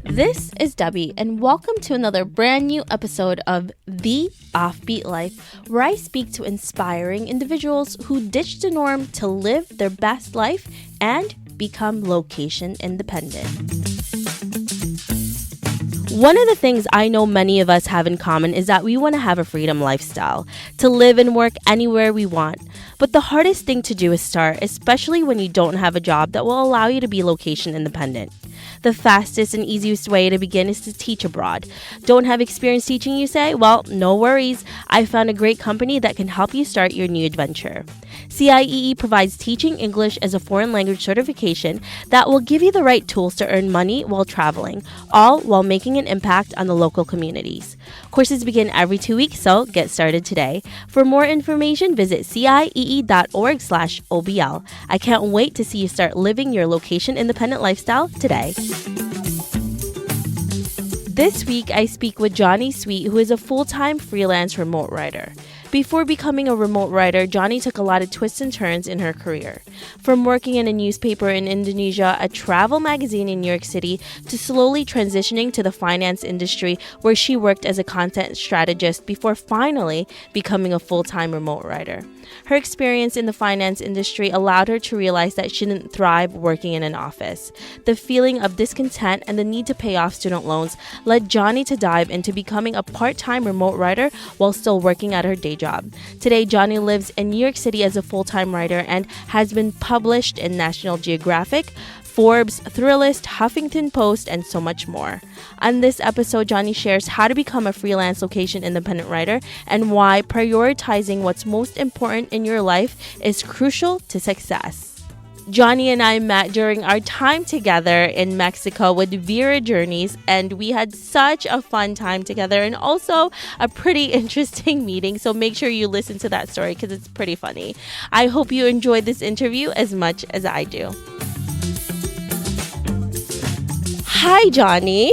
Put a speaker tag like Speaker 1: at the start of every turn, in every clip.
Speaker 1: This is Debbie, and welcome to another brand new episode of The Offbeat Life, where I speak to inspiring individuals who ditch the norm to live their best life and become location independent. One of the things I know many of us have in common is that we want to have a freedom lifestyle, to live and work anywhere we want. But the hardest thing to do is start, especially when you don't have a job that will allow you to be location independent. The fastest and easiest way to begin is to teach abroad. Don't have experience teaching, you say? Well, no worries. I found a great company that can help you start your new adventure. CIEE provides teaching English as a foreign language certification that will give you the right tools to earn money while traveling, all while making an impact on the local communities. Courses begin every 2 weeks, so get started today. For more information, visit ciee.org/OBL. I can't wait to see you start living your location-independent lifestyle today. This week, I speak with Joni Sweet, who is a full-time freelance remote writer. Before becoming a remote writer, Joni took a lot of twists and turns in her career. From working in a newspaper in Indonesia, a travel magazine in New York City, to slowly transitioning to the finance industry, where she worked as a content strategist before finally becoming a full-time remote writer. Her experience in the finance industry allowed her to realize that she didn't thrive working in an office. The feeling of discontent and the need to pay off student loans led Joni to dive into becoming a part-time remote writer while still working at her day job. Today, Joni lives in New York City as a full-time writer and has been published in National Geographic, Forbes, Thrillist, Huffington Post, and so much more. On this episode, Joni shares how to become a freelance location independent writer and why prioritizing what's most important in your life is crucial to success. Joni and I met during our time together in Mexico with Vera Journeys, and we had such a fun time together and also a pretty interesting meeting. So make sure you listen to that story because it's pretty funny. I hope you enjoyed this interview as much as I do. Hi, Joni.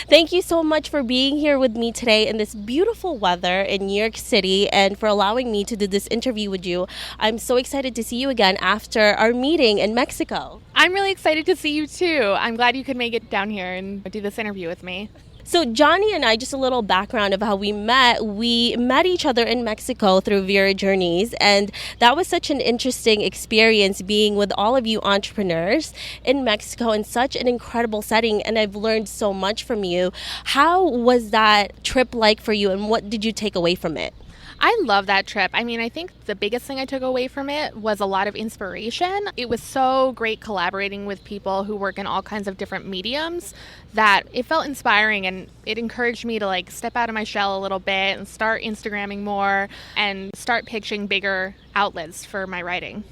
Speaker 1: Thank you so much for being here with me today in this beautiful weather in New York City and for allowing me to do this interview with you. I'm so excited to see you again after our meeting in Mexico.
Speaker 2: I'm really excited to see you too. I'm glad you could make it down here and do this interview with me.
Speaker 1: So Joni and I, just a little background of how we met each other in Mexico through Vera Journeys, and that was such an interesting experience being with all of you entrepreneurs in Mexico in such an incredible setting, and I've learned so much from you. How was that trip like for you, and what did you take away from it?
Speaker 2: I love that trip. I mean, I think the biggest thing I took away from it was a lot of inspiration. It was so great collaborating with people who work in all kinds of different mediums that it felt inspiring, and it encouraged me to step out of my shell a little bit and start Instagramming more and start pitching bigger outlets for my writing.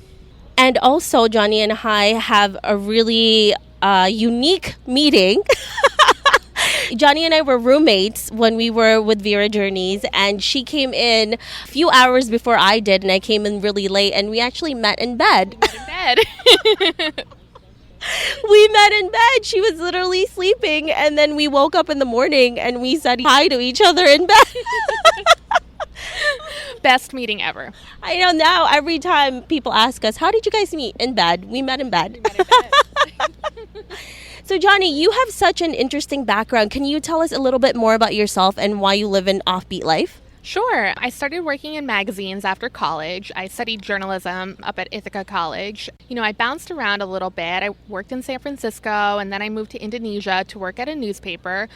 Speaker 1: And also, Joni and I have a really unique meeting. Joni and I were roommates when we were with Vera Journeys, and she came in a few hours before I did, and I came in really late, and we actually met in bed. We met in bed. She was literally sleeping, and then we woke up in the morning, and we said hi to each other in bed.
Speaker 2: Best meeting ever.
Speaker 1: I know, now every time people ask us, how did you guys meet? In bed. We met in bed. So Joni, you have such an interesting background. Can you tell us a little bit more about yourself and why you live an offbeat life?
Speaker 2: Sure. I started working in magazines after college. I studied journalism up at Ithaca College. I bounced around a little bit. I worked in San Francisco, and then I moved to Indonesia to work at a newspaper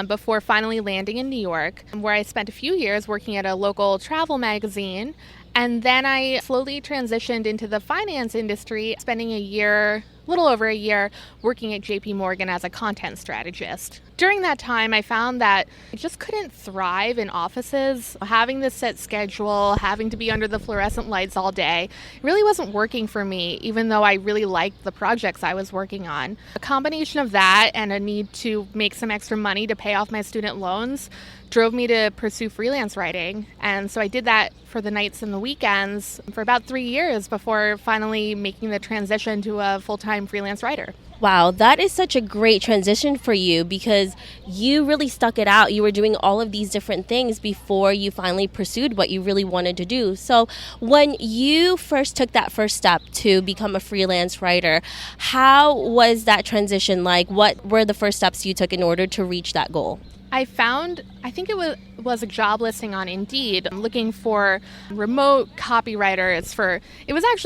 Speaker 2: before finally landing in New York, where I spent a few years working at a local travel magazine. And then I slowly transitioned into the finance industry, spending a little over a year, working at JP Morgan as a content strategist. During that time, I found that I just couldn't thrive in offices. Having this set schedule, having to be under the fluorescent lights all day, it really wasn't working for me, even though I really liked the projects I was working on. A combination of that and a need to make some extra money to pay off my student loans drove me to pursue freelance writing. And so I did that for the nights and the weekends for about 3 years before finally making the transition to a full-time freelance writer.
Speaker 1: Wow, that is such a great transition for you because you really stuck it out. You were doing all of these different things before you finally pursued what you really wanted to do. So, when you first took that first step to become a freelance writer, how was that transition like? What were the first steps you took in order to reach that goal?
Speaker 2: I think it was a job listing on Indeed. I'm looking for remote copywriters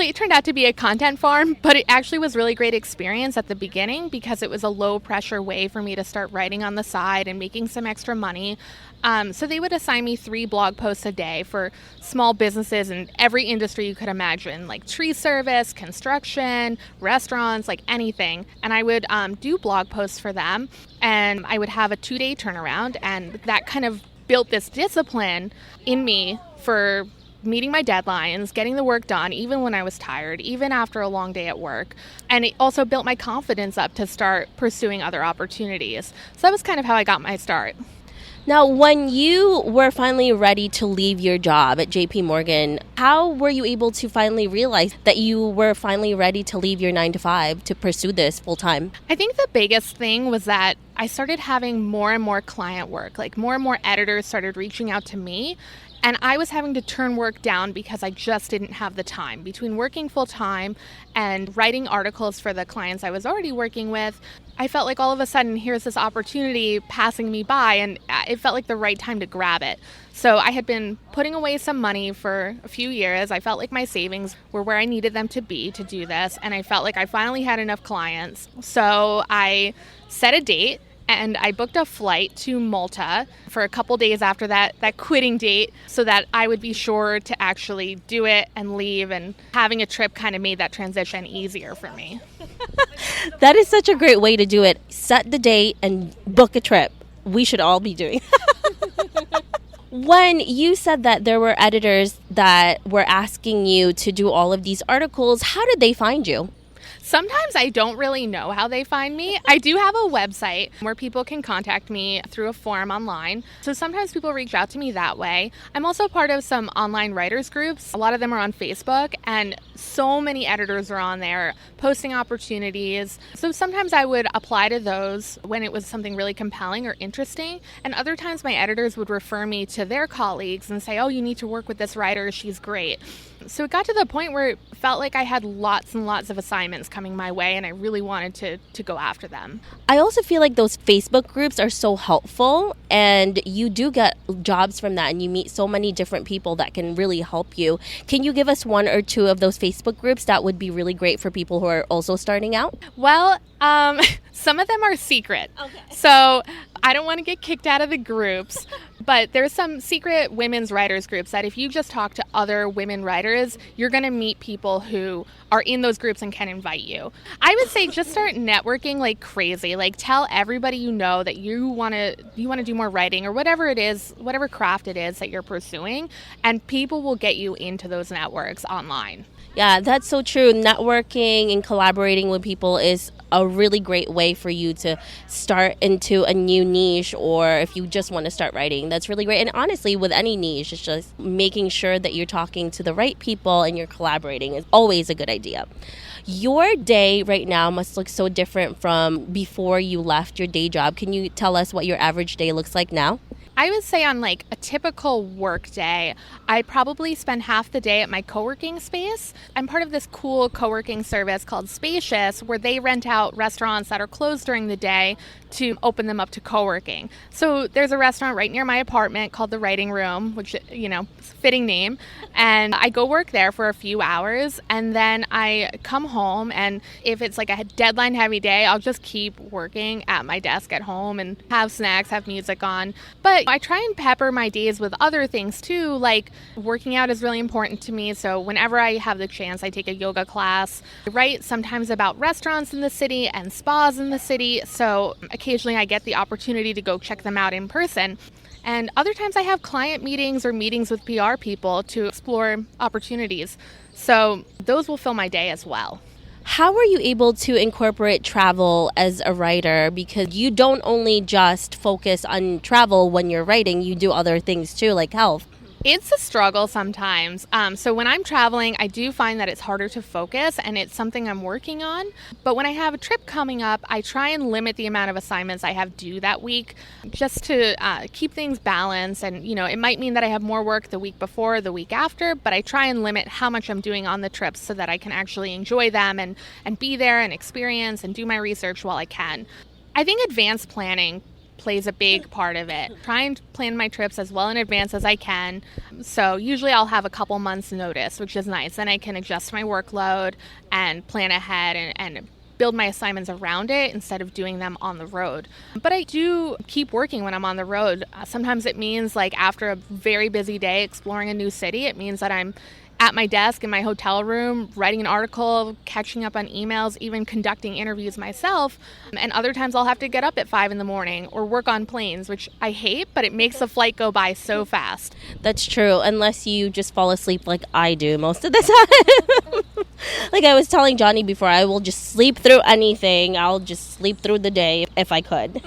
Speaker 2: it turned out to be a content farm, but it actually was really great experience at the beginning because it was a low pressure way for me to start writing on the side and making some extra money. So they would assign me 3 blog posts a day for small businesses in every industry you could imagine, like tree service, construction, restaurants, like anything. And I would do blog posts for them, and I would have a 2-day turnaround, and that kind of built this discipline in me for meeting my deadlines, getting the work done, even when I was tired, even after a long day at work. And it also built my confidence up to start pursuing other opportunities. So that was kind of how I got my start.
Speaker 1: Now, when you were finally ready to leave your job at JP Morgan, how were you able to finally realize that you were finally ready to leave your 9 to 5 to pursue this full time?
Speaker 2: I think the biggest thing was that I started having more and more client work. Like more and more editors started reaching out to me. And I was having to turn work down because I just didn't have the time. Between working full time and writing articles for the clients I was already working with, I felt like all of a sudden here's this opportunity passing me by, and it felt like the right time to grab it. So I had been putting away some money for a few years. I felt like my savings were where I needed them to be to do this, and I felt like I finally had enough clients. So I set a date. And I booked a flight to Malta for a couple days after that quitting date so that I would be sure to actually do it and leave. And having a trip kind of made that transition easier for me.
Speaker 1: That is such a great way to do it. Set the date and book a trip. We should all be doing. When you said that there were editors that were asking you to do all of these articles, how did they find you?
Speaker 2: Sometimes I don't really know how they find me. I do have a website where people can contact me through a form online. So sometimes people reach out to me that way. I'm also part of some online writers groups. A lot of them are on Facebook, and so many editors are on there posting opportunities. So sometimes I would apply to those when it was something really compelling or interesting. And other times my editors would refer me to their colleagues and say, oh, you need to work with this writer. She's great. So it got to the point where it felt like I had lots and lots of assignments coming my way, and I really wanted to go after them.
Speaker 1: I also feel like those Facebook groups are so helpful, and you do get jobs from that, and you meet so many different people that can really help you. Can you give us 1 or 2 of those Facebook groups that would be really great for people who are also starting out?
Speaker 2: Well, some of them are secret. Okay. So I don't want to get kicked out of the groups, but there's some secret women's writers groups that if you just talk to other women writers, you're going to meet people who are in those groups and can invite you. I would say just start networking like crazy. Like tell everybody you know that you want to do more writing or whatever it is, whatever craft it is that you're pursuing, and people will get you into those networks online.
Speaker 1: Yeah, that's so true. Networking and collaborating with people is a really great way for you to start into a new niche, or if you just want to start writing, that's really great. And honestly, with any niche, it's just making sure that you're talking to the right people and you're collaborating is always a good idea. Your day right now must look so different from before you left your day job. Can you tell us what your average day looks like now?
Speaker 2: I would say on like a typical work day, I probably spend half the day at my co-working space. I'm part of this cool co-working service called Spacious, where they rent out restaurants that are closed during the day to open them up to co-working. So there's a restaurant right near my apartment called The Writing Room, which, fitting name. And I go work there for a few hours, and then I come home, and if it's like a deadline heavy day, I'll just keep working at my desk at home and have snacks, have music on. But I try and pepper my days with other things too, like working out is really important to me. So whenever I have the chance, I take a yoga class. I write sometimes about restaurants in the city and spas in the city. So occasionally I get the opportunity to go check them out in person. And other times I have client meetings or meetings with PR people to explore opportunities. So those will fill my day as well.
Speaker 1: How were you able to incorporate travel as a writer? Because you don't only just focus on travel when you're writing, you do other things too, like health.
Speaker 2: It's a struggle sometimes. So when I'm traveling, I do find that it's harder to focus, and it's something I'm working on. But when I have a trip coming up, I try and limit the amount of assignments I have due that week just to keep things balanced. And, it might mean that I have more work the week before, the week after, but I try and limit how much I'm doing on the trips so that I can actually enjoy them and be there and experience and do my research while I can. I think advanced planning plays a big part of it. Try and plan my trips as well in advance as I can. So usually I'll have a couple months notice, which is nice. Then I can adjust my workload and plan ahead and build my assignments around it instead of doing them on the road. But I do keep working when I'm on the road. Sometimes it means like after a very busy day exploring a new city, it means that I'm at my desk in my hotel room, writing an article, catching up on emails, even conducting interviews myself. And other times I'll have to get up at 5 a.m. or work on planes, which I hate, but it makes the flight go by so fast.
Speaker 1: That's true, unless you just fall asleep like I do most of the time. Like I was telling Johnny before, I will just sleep through anything. I'll just sleep through the day if I could.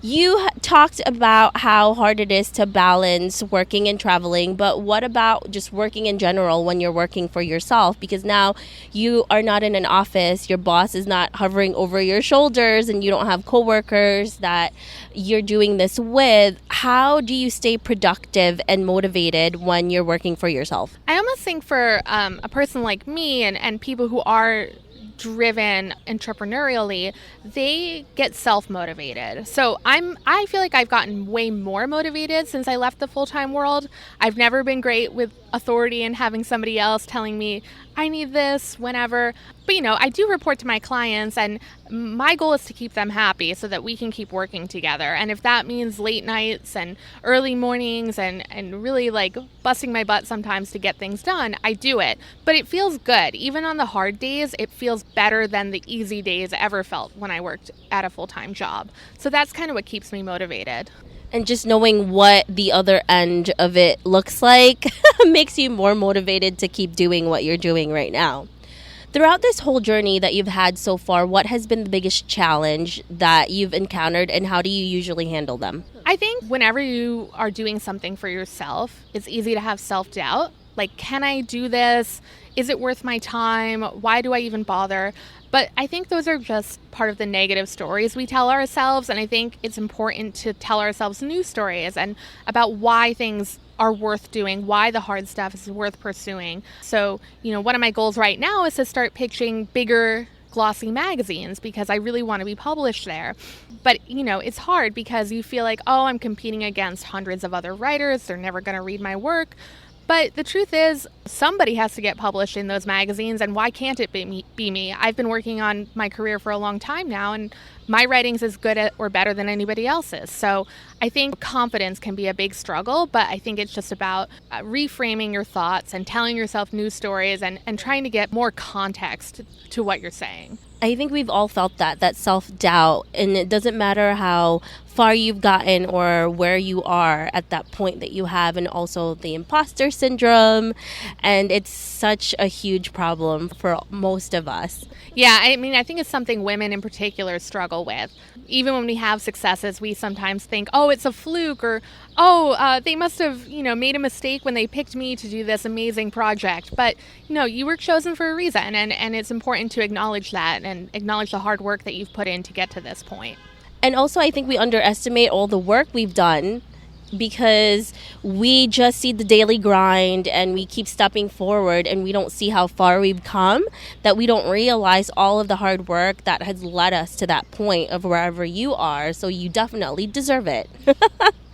Speaker 1: You talked about how hard it is to balance working and traveling, but what about just working in general when you're working for yourself? Because now you are not in an office, your boss is not hovering over your shoulders, and you don't have coworkers that you're doing this with. How do you stay productive and motivated when you're working for yourself?
Speaker 2: I almost think for a person like me and people who are driven entrepreneurially, they get self-motivated. So I feel like I've gotten way more motivated since I left the full-time world. I've never been great with authority and having somebody else telling me I need this whenever. But I do report to my clients, and my goal is to keep them happy so that we can keep working together. And if that means late nights and early mornings and really like busting my butt sometimes to get things done, I do it. But it feels good. Even on the hard days, it feels better than the easy days ever felt when I worked at a full-time job. So that's kind of what keeps me motivated.
Speaker 1: And just knowing what the other end of it looks like makes you more motivated to keep doing what you're doing right now. Throughout this whole journey that you've had so far, what has been the biggest challenge that you've encountered, and how do you usually handle them?
Speaker 2: I think whenever you are doing something for yourself, it's easy to have self-doubt. Like, can I do this? Is it worth my time? Why do I even bother? But I think those are just part of the negative stories we tell ourselves. And I think it's important to tell ourselves new stories and about why things are worth doing, why the hard stuff is worth pursuing. So, one of my goals right now is to start pitching bigger glossy magazines because I really want to be published there. But, it's hard because you feel like, oh, I'm competing against hundreds of other writers. They're never going to read my work. But the truth is, somebody has to get published in those magazines, and why can't it be me? I've been working on my career for a long time now, and my writing's as good or better than anybody else's. So I think confidence can be a big struggle, but I think it's just about reframing your thoughts and telling yourself new stories and trying to get more context to what you're saying.
Speaker 1: I think we've all felt that self-doubt, and it doesn't matter how far you've gotten or where you are at that point that you have, and also the imposter syndrome, and it's such a huge problem for most of us.
Speaker 2: Yeah, I think it's something women in particular struggle with. Even when we have successes, we sometimes think, oh, it's a fluke, or they must have, made a mistake when they picked me to do this amazing project. But, you were chosen for a reason, and it's important to acknowledge that and acknowledge the hard work that you've put in to get to this point.
Speaker 1: And also, I think we underestimate all the work we've done because we just see the daily grind and we keep stepping forward and we don't see how far we've come, that we don't realize all of the hard work that has led us to that point of wherever you are. So you definitely deserve it.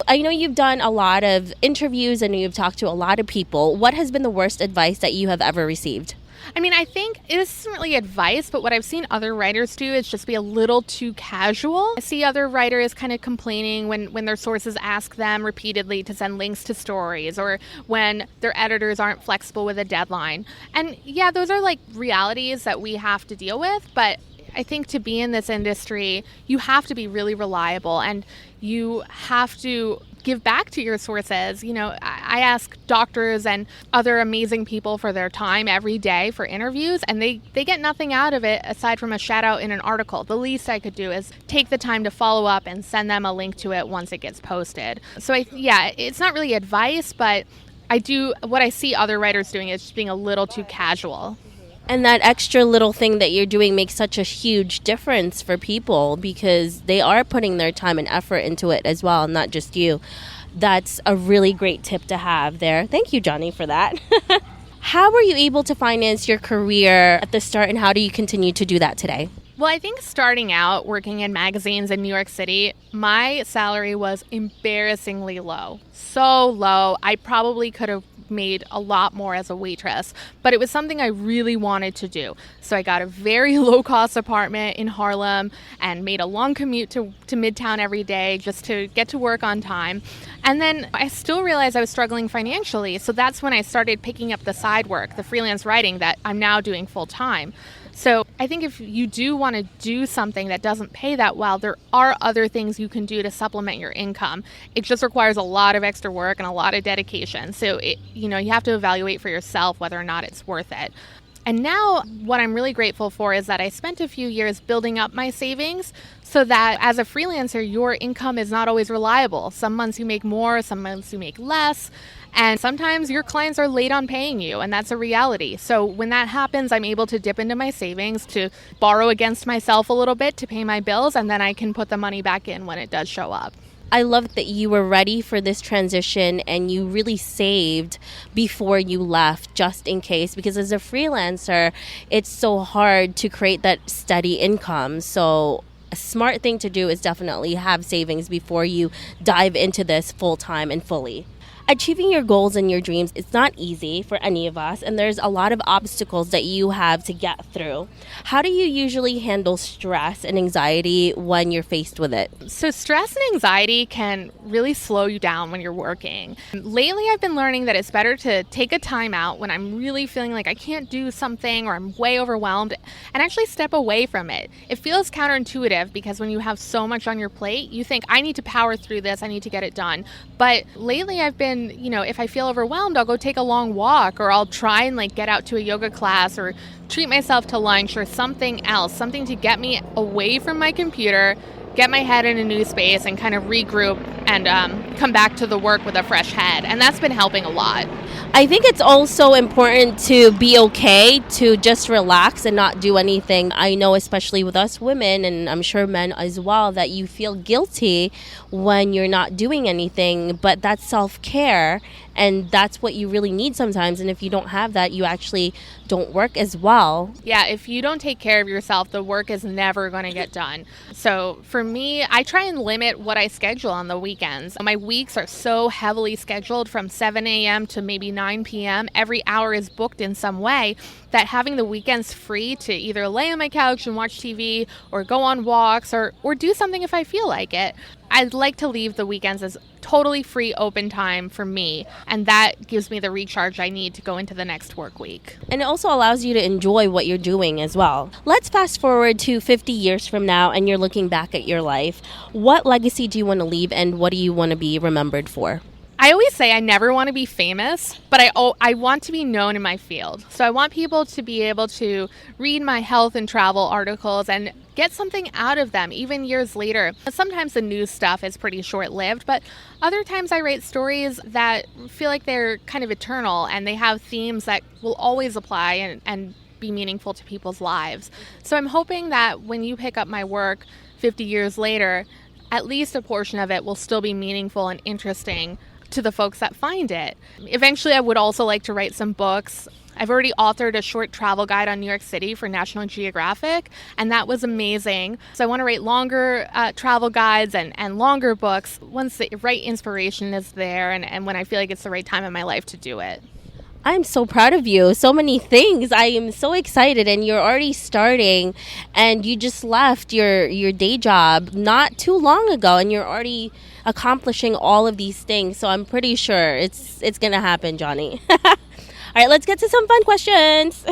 Speaker 1: I know you've done a lot of interviews and you've talked to a lot of people. What has been the worst advice that you have ever received?
Speaker 2: I think it isn't really advice, but what I've seen other writers do is just be a little too casual. I see other writers kind of complaining when their sources ask them repeatedly to send links to stories, or when their editors aren't flexible with a deadline. And yeah, those are like realities that we have to deal with, but I think to be in this industry, you have to be really reliable and you have to give back to your sources. I ask doctors and other amazing people for their time every day for interviews, and they get nothing out of it aside from a shout out in an article. The least I could do is take the time to follow up and send them a link to it once it gets posted. So it's not really advice, but what I see other writers doing is just being a little too casual.
Speaker 1: And that extra little thing that you're doing makes such a huge difference for people because they are putting their time and effort into it as well, not just you. That's a really great tip to have there. Thank you, Joni, for that. How were you able to finance your career at the start, and how do you continue to do that today?
Speaker 2: Well, I think starting out working in magazines in New York City, my salary was embarrassingly low. So low. I probably could have made a lot more as a waitress, but it was something I really wanted to do. So I got a very low-cost apartment in Harlem and made a long commute to Midtown every day just to get to work on time. And then I still realized I was struggling financially, so that's when I started picking up the side work, the freelance writing that I'm now doing full-time. So I think if you do want to do something that doesn't pay that well, there are other things you can do to supplement your income. It just requires a lot of extra work and a lot of dedication. So you have to evaluate for yourself whether or not it's worth it. And now what I'm really grateful for is that I spent a few years building up my savings so that as a freelancer, your income is not always reliable. Some months you make more, some months you make less. And sometimes your clients are late on paying you, and that's a reality. So when that happens, I'm able to dip into my savings to borrow against myself a little bit to pay my bills, and then I can put the money back in when it does show up.
Speaker 1: I love that you were ready for this transition and you really saved before you left just in case, because as a freelancer, it's so hard to create that steady income. So a smart thing to do is definitely have savings before you dive into this full time and fully. Achieving your goals and your dreams, it's not easy for any of us, and there's a lot of obstacles that you have to get through. How do you usually handle stress and anxiety when you're faced with it?
Speaker 2: So stress and anxiety can really slow you down when you're working. Lately, I've been learning that it's better to take a time out when I'm really feeling like I can't do something or I'm way overwhelmed and actually step away from it. It feels counterintuitive because when you have so much on your plate, you think, I need to power through this, I need to get it done. But lately I've been, if I feel overwhelmed, I'll go take a long walk, or I'll try and get out to a yoga class or treat myself to lunch or something else, something to get me away from my computer, get my head in a new space and kind of regroup and come back to the work with a fresh head. And that's been helping a lot.
Speaker 1: I think it's also important to be okay to just relax and not do anything. I know, especially with us women, and I'm sure men as well, that you feel guilty when you're not doing anything, but that's self-care, and that's what you really need sometimes. And if you don't have that, you actually don't work as well.
Speaker 2: Yeah, if you don't take care of yourself, the work is never going to get done. So for me, I try and limit what I schedule on the weekends. My weeks are so heavily scheduled from 7 a.m. to maybe 9 p.m. Every hour is booked in some way, that having the weekends free to either lay on my couch and watch TV or go on walks or do something if I feel like it. I'd like to leave the weekends as totally free open time for me, and that gives me the recharge I need to go into the next work week.
Speaker 1: And it also allows you to enjoy what you're doing as well. Let's fast forward to 50 years from now and you're looking back at your life. What legacy do you want to leave, and what do you want to be remembered for?
Speaker 2: I always say I never want to be famous, but I want to be known in my field. So I want people to be able to read my health and travel articles and get something out of them, even years later. Sometimes the news stuff is pretty short-lived, but other times I write stories that feel like they're kind of eternal and they have themes that will always apply and be meaningful to people's lives. So I'm hoping that when you pick up my work 50 years later, at least a portion of it will still be meaningful and interesting to the folks that find it. Eventually, I would also like to write some books. I've already authored a short travel guide on New York City for National Geographic, and that was amazing. So I want to write longer travel guides and longer books once the right inspiration is there and when I feel like it's the right time in my life to do it.
Speaker 1: I'm so proud of you. So many things. I am so excited, and you're already starting, and you just left your day job not too long ago, and you're already accomplishing all of these things. So I'm pretty sure it's going to happen, Joni. All All right, let's get to some fun questions.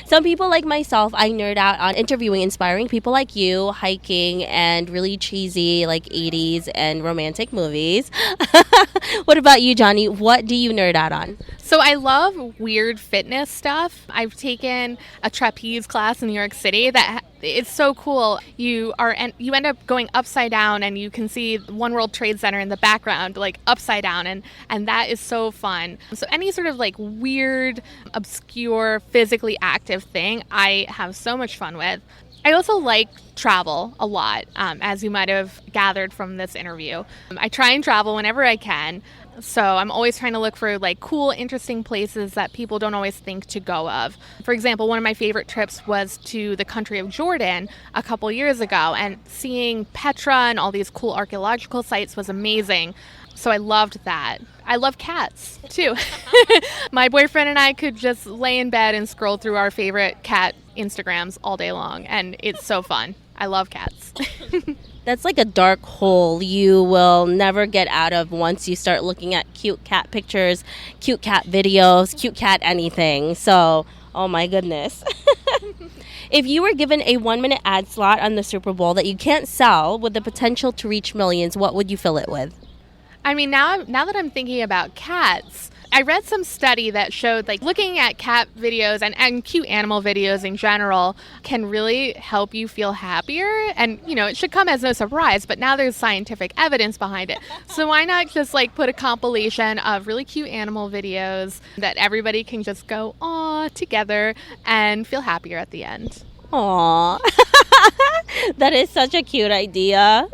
Speaker 1: Some people like myself, I nerd out on interviewing inspiring people like you, hiking, and really cheesy like 80s and romantic movies. What about you, Joni? What do you nerd out on?
Speaker 2: So I love weird fitness stuff. I've taken a trapeze class in New York City it's so cool. You end up going upside down and you can see One World Trade Center in the background, like upside down, and that is so fun. So any sort of like weird, obscure, physically active thing, I have so much fun with. I also like travel a lot, as you might have gathered from this interview. I try and travel whenever I can. So I'm always trying to look for like cool, interesting places that people don't always think to go of. For example, one of my favorite trips was to the country of Jordan a couple years ago, and seeing Petra and all these cool archaeological sites was amazing. So I loved that. I love cats too. My boyfriend and I could just lay in bed and scroll through our favorite cat Instagrams all day long, and it's so fun. I love cats.
Speaker 1: That's like a dark hole you will never get out of once you start looking at cute cat pictures, cute cat videos, cute cat anything. So, oh my goodness. If you were given a 1-minute ad slot on the Super Bowl that you can't sell with the potential to reach millions, what would you fill it with?
Speaker 2: I mean, now that I'm thinking about cats, I read some study that showed like looking at cat videos and cute animal videos in general can really help you feel happier. And, it should come as no surprise, but now there's scientific evidence behind it. So why not just like put a compilation of really cute animal videos that everybody can just go, aw, together and feel happier at the end.
Speaker 1: Aw, that is such a cute idea.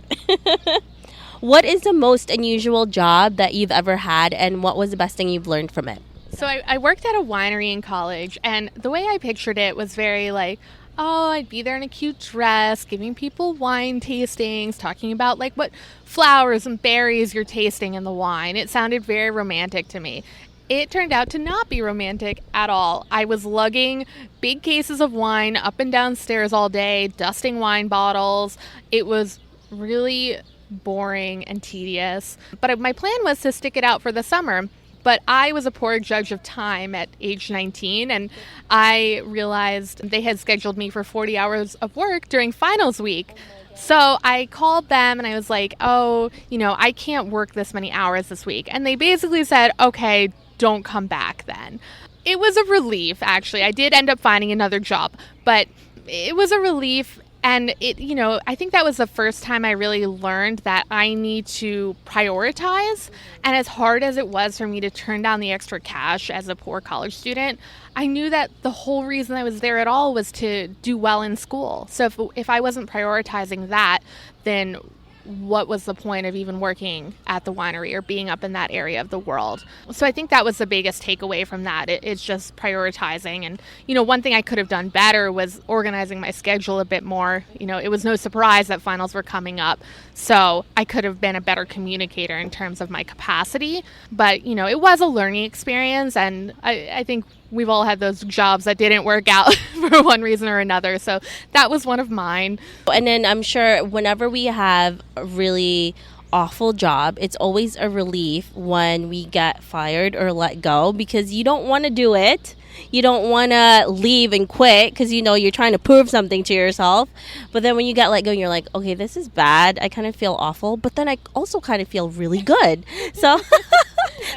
Speaker 1: What is the most unusual job that you've ever had, and what was the best thing you've learned from it?
Speaker 2: So I worked at a winery in college, and the way I pictured it was very like, oh, I'd be there in a cute dress, giving people wine tastings, talking about like what flowers and berries you're tasting in the wine. It sounded very romantic to me. It turned out to not be romantic at all. I was lugging big cases of wine up and down stairs all day, dusting wine bottles. It was really boring and tedious, but my plan was to stick it out for the summer. But I was a poor judge of time at age 19, and I realized they had scheduled me for 40 hours of work during finals week. So I called them and I was like, I can't work this many hours this week. And they basically said, okay, don't come back then. It was a relief, actually. I did end up finding another job, but it was a relief. And I think that was the first time I really learned that I need to prioritize. And as hard as it was for me to turn down the extra cash as a poor college student, I knew that the whole reason I was there at all was to do well in school. So if I wasn't prioritizing that, then what was the point of even working at the winery or being up in that area of the world? So I think that was the biggest takeaway from that. It's just prioritizing. And, one thing I could have done better was organizing my schedule a bit more. It was no surprise that finals were coming up. So I could have been a better communicator in terms of my capacity. But, it was a learning experience. And I think we've all had those jobs that didn't work out for one reason or another. So that was one of mine.
Speaker 1: And then I'm sure whenever we have a really awful job, it's always a relief when we get fired or let go, because you don't want to do it. You don't want to leave and quit because you're trying to prove something to yourself. But then when you get let go, you're like, okay, this is bad. I kind of feel awful, but then I also kind of feel really good. So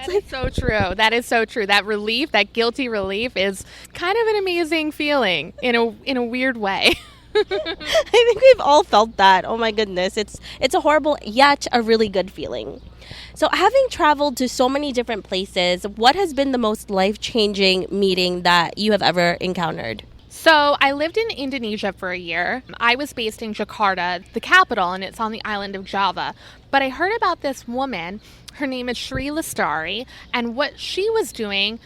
Speaker 2: that is so true. That is so true. That relief, that guilty relief, is kind of an amazing feeling in a weird way.
Speaker 1: I think we've all felt that. Oh my goodness. It's a horrible yet a really good feeling. So having traveled to so many different places, what has been the most life-changing meeting that you have ever encountered?
Speaker 2: So I lived in Indonesia for a year. I was based in Jakarta, the capital, and it's on the island of Java. But I heard about this woman. Her name is Sri Lestari, and what she was doing,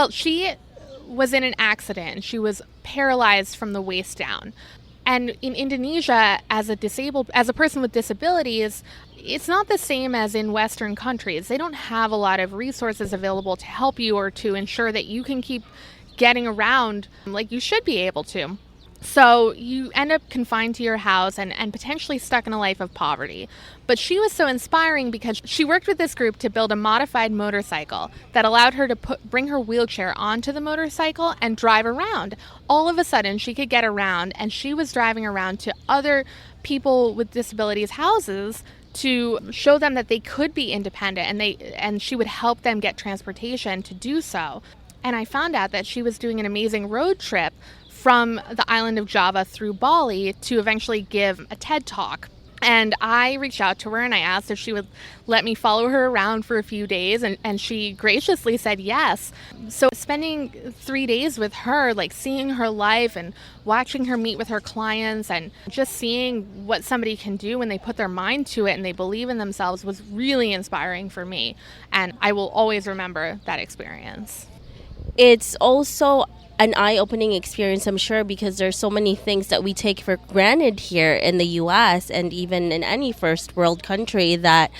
Speaker 2: she was in an accident. She was paralyzed from the waist down. And in Indonesia, as a person with disabilities, it's not the same as in Western countries. They don't have a lot of resources available to help you or to ensure that you can keep getting around like you should be able to. So you end up confined to your house and potentially stuck in a life of poverty. But she was so inspiring because she worked with this group to build a modified motorcycle that allowed her to bring her wheelchair onto the motorcycle and drive around. All of a sudden, she could get around, and she was driving around to other people with disabilities' houses to show them that they could be independent, and she would help them get transportation to do so. And I found out that she was doing an amazing road trip from the island of Java through Bali to eventually give a TED Talk. And I reached out to her and I asked if she would let me follow her around for a few days, and she graciously said yes. So spending 3 days with her, like seeing her life and watching her meet with her clients and just seeing what somebody can do when they put their mind to it and they believe in themselves was really inspiring for me. And I will always remember that experience.
Speaker 1: It's also an eye-opening experience, I'm sure, because there's so many things that we take for granted here in the U.S. and even in any first world country, that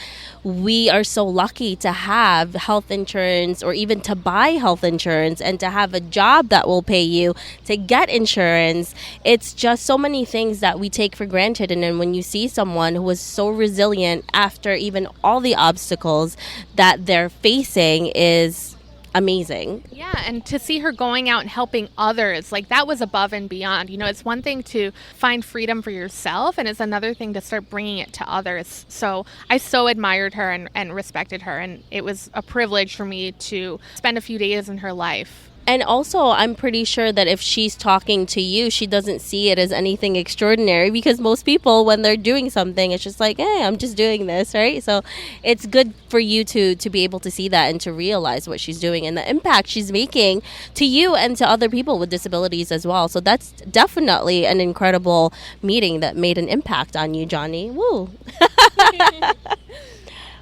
Speaker 1: we are so lucky to have health insurance, or even to buy health insurance, and to have a job that will pay you to get insurance. It's just so many things that we take for granted. And then when you see someone who was so resilient after even all the obstacles that they're facing, is amazing.
Speaker 2: Yeah, and to see her going out and helping others, like that was above and beyond. You know, it's one thing to find freedom for yourself, and it's another thing to start bringing it to others. So I so admired her and respected her, and it was a privilege for me to spend a few days in her life.
Speaker 1: And also, I'm pretty sure that if she's talking to you, she doesn't see it as anything extraordinary, because most people, when they're doing something, it's just like, hey, I'm just doing this, right? So it's good for you to be able to see that and to realize what she's doing and the impact she's making to you and to other people with disabilities as well. So that's definitely an incredible meeting that made an impact on you, Joni. Woo!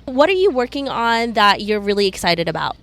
Speaker 1: What are you working on that you're really excited about?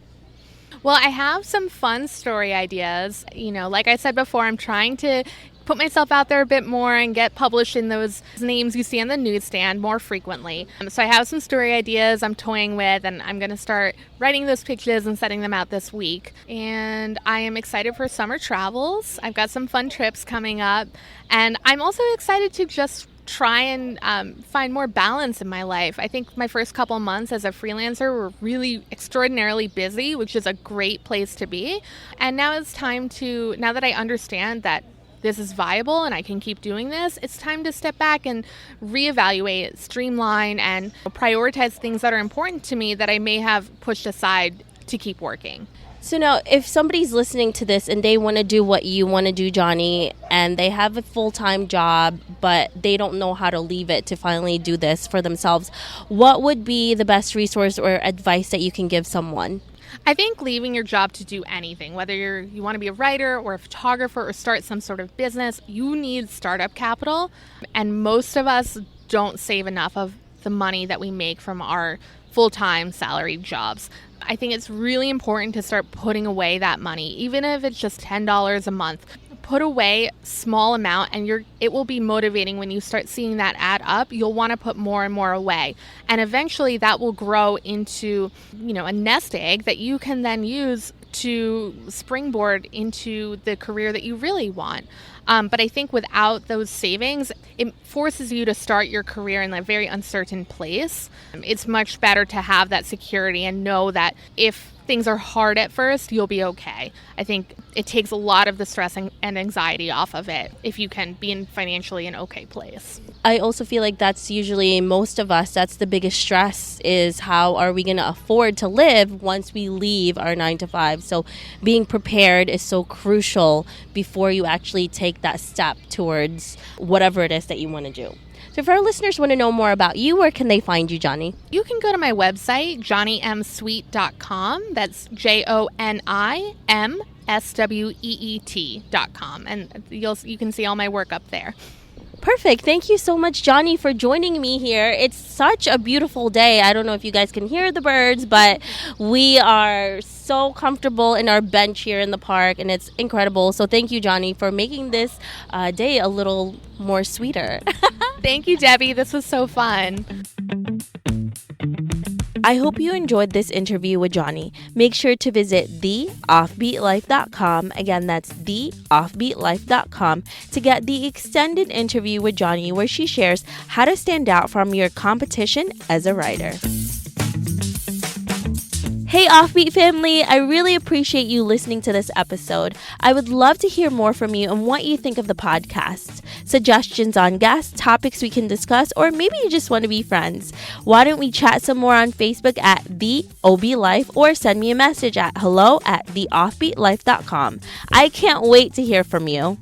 Speaker 2: Well, I have some fun story ideas. You know, like I said before, I'm trying to put myself out there a bit more and get published in those names you see on the newsstand more frequently. So I have some story ideas I'm toying with, and I'm going to start writing those pitches and setting them out this week. And I am excited for summer travels. I've got some fun trips coming up. And I'm also excited to just try and find more balance in my life. I think my first couple months as a freelancer were really extraordinarily busy, which is a great place to be. And now it's time to, now that I understand that this is viable and I can keep doing this, it's time to step back and reevaluate, streamline, and prioritize things that are important to me that I may have pushed aside to keep working.
Speaker 1: So now, if somebody's listening to this and they want to do what you want to do, Joni, and they have a full-time job, but they don't know how to leave it to finally do this for themselves, what would be the best resource or advice that you can give someone?
Speaker 2: I think leaving your job to do anything, whether you want to be a writer or a photographer or start some sort of business, you need startup capital. And most of us don't save enough of the money that we make from our full-time salaried jobs. I think it's really important to start putting away that money, even if it's just $10 a month. Put away a small amount, and it will be motivating when you start seeing that add up. You'll want to put more and more away, and eventually that will grow into, a nest egg that you can then use to springboard into the career that you really want. But I think without those savings, it forces you to start your career in a very uncertain place. It's much better to have that security and know that if things are hard at first, you'll be okay. I think it takes a lot of the stress and anxiety off of it if you can be in financially an okay place.
Speaker 1: I also feel like that's usually most of us, that's the biggest stress, is how are we going to afford to live once we leave our 9 to 5. So being prepared is so crucial before you actually take that step towards whatever it is that you want to do. So if our listeners want to know more about you, where can they find you, Joni?
Speaker 2: You can go to my website, jonimsweet.com. That's JONIMSWEET.com. And you can see all my work up there.
Speaker 1: Perfect. Thank you so much, Joni, for joining me here. It's such a beautiful day. I don't know if you guys can hear the birds, but we are so comfortable in our bench here in the park, and it's incredible. So thank you, Joni, for making this day a little more sweeter.
Speaker 2: Thank you, Debbie. This was so fun.
Speaker 1: I hope you enjoyed this interview with Joni. Make sure to visit theoffbeatlife.com. Again, that's theoffbeatlife.com to get the extended interview with Joni where she shares how to stand out from your competition as a writer. Hey Offbeat family, I really appreciate you listening to this episode. I would love to hear more from you and what you think of the podcast. Suggestions on guests, topics we can discuss, or maybe you just want to be friends. Why don't we chat some more on Facebook at The OB Life or send me a message at hello@theoffbeatlife.com. I can't wait to hear from you.